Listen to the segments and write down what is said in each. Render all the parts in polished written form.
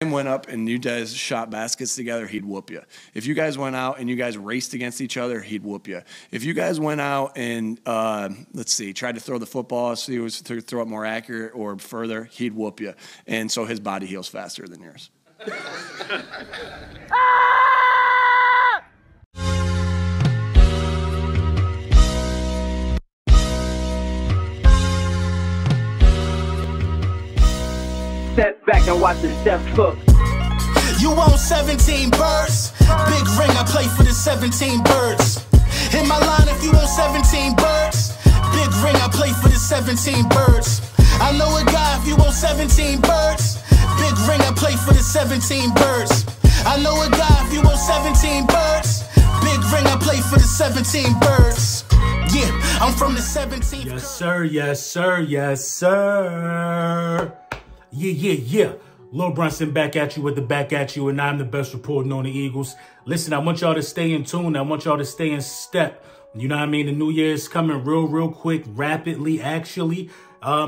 went up and you guys shot baskets together, he'd whoop you. If you guys went out and you guys raced against each other, he'd whoop you. If you guys went out and, tried to throw the football, so he was to throw it more accurate or further, he'd whoop you. And so his body heals faster than yours. Step back and watch the step cook. You want 17 birds? Big ring, I play for the 17 birds. Hit my line if you want 17 birds. Big ring, I play for the 17 birds. I know a guy if you want 17 birds. Big ring, I play for the 17 birds. I know a guy if you want 17 birds. Big ring, I play for the 17 birds. Yeah, I'm from the 17. Yes, sir. Yes, sir. Yes, sir. Yeah. Lil Brunson back at you with the back at you, and I'm the best reporting on the Eagles. Listen, I want y'all to stay in tune. I want y'all to stay in step. You know what I mean? The new year is coming real quick, rapidly, actually.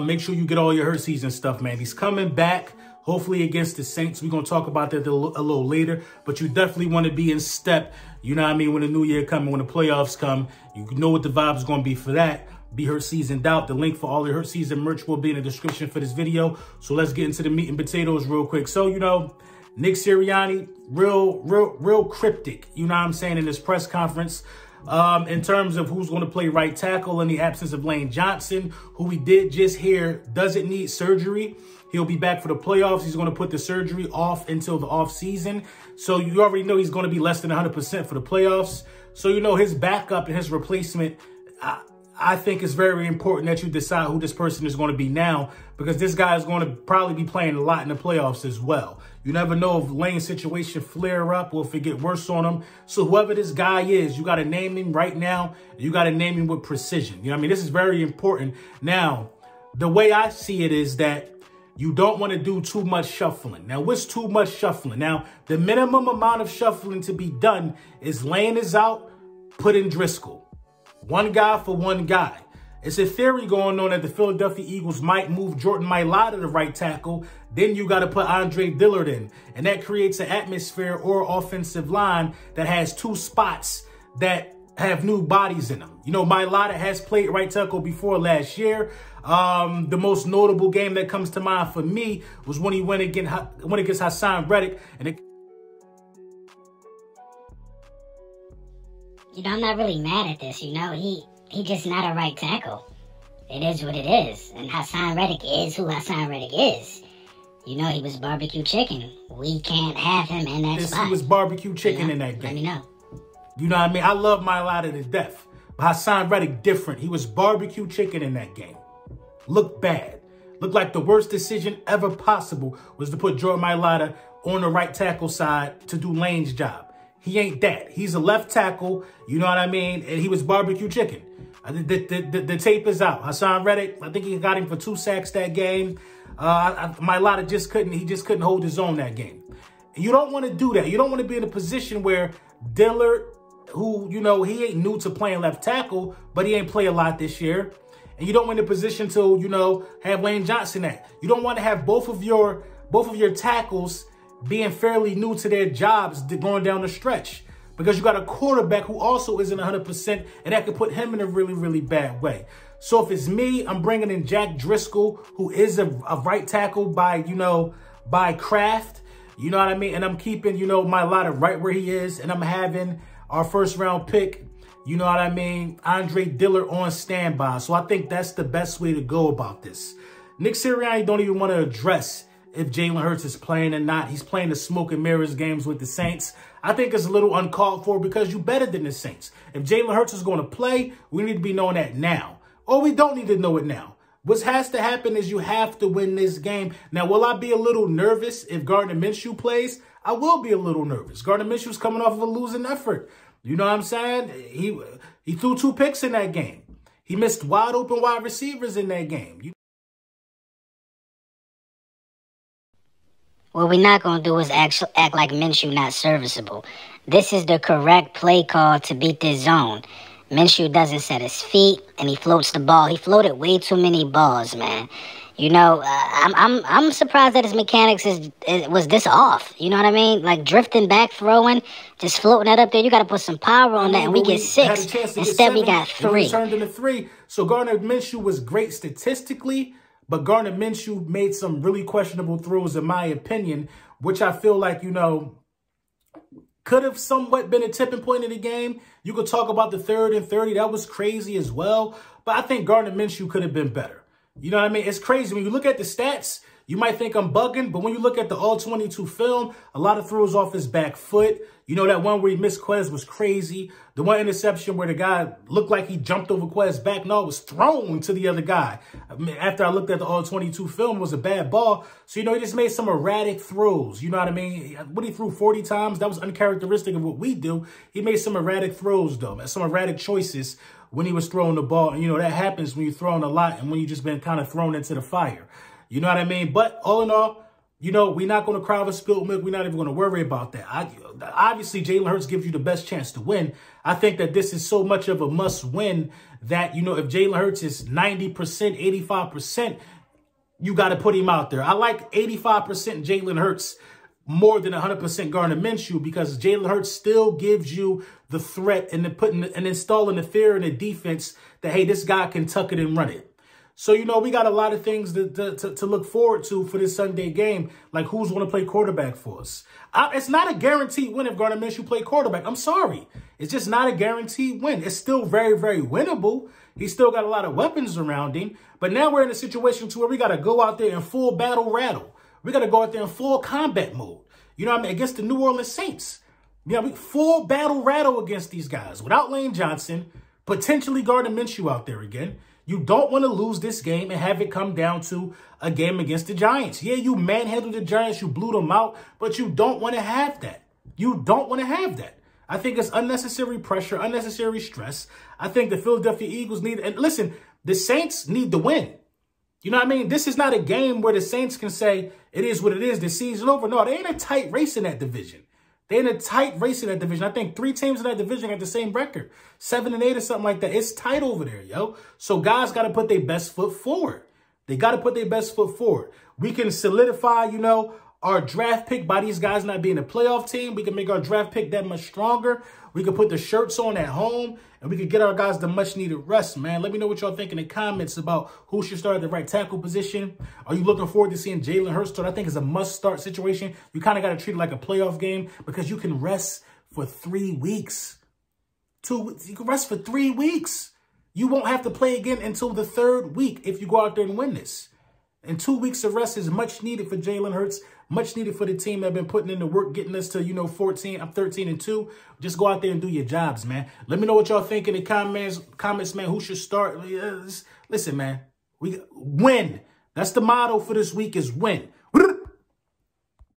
Make sure you get all your hurt season stuff, man. He's coming back, hopefully against the Saints. We're going to talk about that a little later, but you definitely want to be in step. You know what I mean? When the new year comes, when the playoffs come, you know what the vibe is going to be for that. Be Hurt Seasoned Out. The link for all your Hurt Season merch will be in the description for this video. So let's get into the meat and potatoes real quick. So, you know, Nick Sirianni, real cryptic, you know what I'm saying, in this press conference. In terms of who's going to play right tackle in the absence of Lane Johnson, who we did just hear doesn't need surgery. He'll be back for the playoffs. He's going to put the surgery off until the off season. So you already know he's going to be less than 100% for the playoffs. So, you know, his backup and his replacement, I think it's very important that you decide who this person is going to be now, because this guy is going to probably be playing a lot in the playoffs as well. You never know if Lane's situation flare up or if it get worse on him. So whoever this guy is, you got to name him right now. You got to name him with precision. You know what I mean? This is very important. Now, the way I see it is that you don't want to do too much shuffling. Now, what's too much shuffling? Now, the minimum amount of shuffling to be done is Lane is out, put in Driscoll. One guy for one guy. It's a theory going on that the Philadelphia Eagles might move Jordan Mailata to right tackle. Then you got to put Andre Dillard in. And that creates an atmosphere or offensive line that has two spots that have new bodies in them. You know, Mailata has played right tackle before last year. The most notable game that comes to mind for me was when he went against Hassan Reddick. And you know, I'm not really mad at this. You know, he just not a right tackle. It is what it is. And Hassan Reddick is who Hassan Reddick is. You know, he was barbecue chicken. We can't have him in that spot. He was barbecue chicken in that game. Let me know. You know what I mean? I love Mailata to death. But Hassan Reddick different. He was barbecue chicken in that game. Looked bad. Looked like the worst decision ever possible was to put Jordan Mailata on the right tackle side to do Lane's job. He ain't that. He's a left tackle, you know what I mean? And he was barbecue chicken. The tape is out. Hassan Reddick, I think he got him for 2 sacks that game. Mailata just couldn't hold his own that game. And you don't want to do that. You don't want to be in a position where Dillard, who, you know, he ain't new to playing left tackle, but he ain't play a lot this year. And you don't want in a position to, you know, have Lane Johnson at. You don't want to have both of your tackles being fairly new to their jobs going down the stretch, because you got a quarterback who also isn't 100%, and that could put him in a really bad way. So if it's me, I'm bringing in Jack Driscoll, who is a right tackle by craft, you know what I mean? And I'm keeping, you know, Mailata right where he is, and I'm having our first round pick, you know what I mean, Andre Dillard on standby. So I think that's the best way to go about this. Nick Sirianni don't even want to address if Jalen Hurts is playing or not. He's playing the smoke and mirrors games with the Saints. I think it's a little uncalled for because you're better than the Saints. If Jalen Hurts is going to play, we need to be knowing that now. Or we don't need to know it now. What has to happen is you have to win this game. Now, will I be a little nervous if Gardner Minshew plays? I will be a little nervous. Gardner Minshew's coming off of a losing effort. You know what I'm saying? He threw 2 picks in that game. He missed wide open wide receivers in that game. What we're not going to do is act like Minshew not serviceable. This is the correct play call to beat this zone. Minshew doesn't set his feet, and he floats the ball. He floated way too many balls, man. You know, I'm surprised that his mechanics was this off. You know what I mean? Like drifting back, throwing, just floating that up there. You got to put some power on that, and we get 6. Instead, we got 3. Turned into 3. So Gardner Minshew was great statistically, but Gardner Minshew made some really questionable throws, in my opinion, which I feel like, you know, could have somewhat been a tipping point in the game. You could talk about the 3rd and 30. That was crazy as well. But I think Gardner Minshew could have been better. You know what I mean? It's crazy. When you look at the stats, you might think I'm bugging, but when you look at the all-22 film, a lot of throws off his back foot. You know, that one where he missed Quez was crazy. The one interception where the guy looked like he jumped over Quez's back. No, it was thrown to the other guy. I mean, after I looked at the all-22 film, it was a bad ball. So, you know, he just made some erratic throws. You know what I mean? What he threw 40 times, that was uncharacteristic of what we do. He made some erratic throws, though, some erratic choices when he was throwing the ball. And, you know, that happens when you're throwing a lot and when you've just been kind of thrown into the fire. You know what I mean? But all in all, you know, we're not going to cry over spilled milk. We're not even going to worry about that. Obviously, Jalen Hurts gives you the best chance to win. I think that this is so much of a must win that, you know, if Jalen Hurts is 90%, 85%, you got to put him out there. I like 85% Jalen Hurts more than 100% Gardner Minshew because Jalen Hurts still gives you the threat and installing the fear in the defense that, hey, this guy can tuck it and run it. So, you know, we got a lot of things to look forward to for this Sunday game, like who's going to play quarterback for us. It's not a guaranteed win if Gardner Minshew play quarterback. I'm sorry. It's just not a guaranteed win. It's still very, very winnable. He's still got a lot of weapons around him. But now we're in a situation to where we got to go out there in full battle rattle. We got to go out there in full combat mode. You know what I mean? Against the New Orleans Saints. Yeah, we full battle rattle against these guys without Lane Johnson, potentially Gardner Minshew out there again. You don't want to lose this game and have it come down to a game against the Giants. Yeah, you manhandled the Giants. You blew them out, but you don't want to have that. You don't want to have that. I think it's unnecessary pressure, unnecessary stress. I think the Philadelphia Eagles need, and listen, the Saints need to win. You know what I mean? This is not a game where the Saints can say, it is what it is, the season over. No, they ain't a tight race in that division. They're in a tight race in that division. I think 3 teams in that division got the same record. 7 and 8 or something like that. It's tight over there, yo. So guys got to put their best foot forward. They got to put their best foot forward. We can solidify, you know, our draft pick by these guys not being a playoff team. We can make our draft pick that much stronger. We can put the shirts on at home, and we can get our guys the much-needed rest, man. Let me know what y'all think in the comments about who should start at the right tackle position. Are you looking forward to seeing Jalen Hurts start? I think it's a must-start situation. You kind of got to treat it like a playoff game because you can rest for 3 weeks. You can rest for 3 weeks. You won't have to play again until the 3rd week if you go out there and win this. And 2 weeks of rest is much needed for Jalen Hurts, much needed for the team that have been putting in the work, getting us to, you know, 13-2. Just go out there and do your jobs, man. Let me know what y'all think in the comments, man. Who should start? Listen, man, we win. That's the motto for this week is win.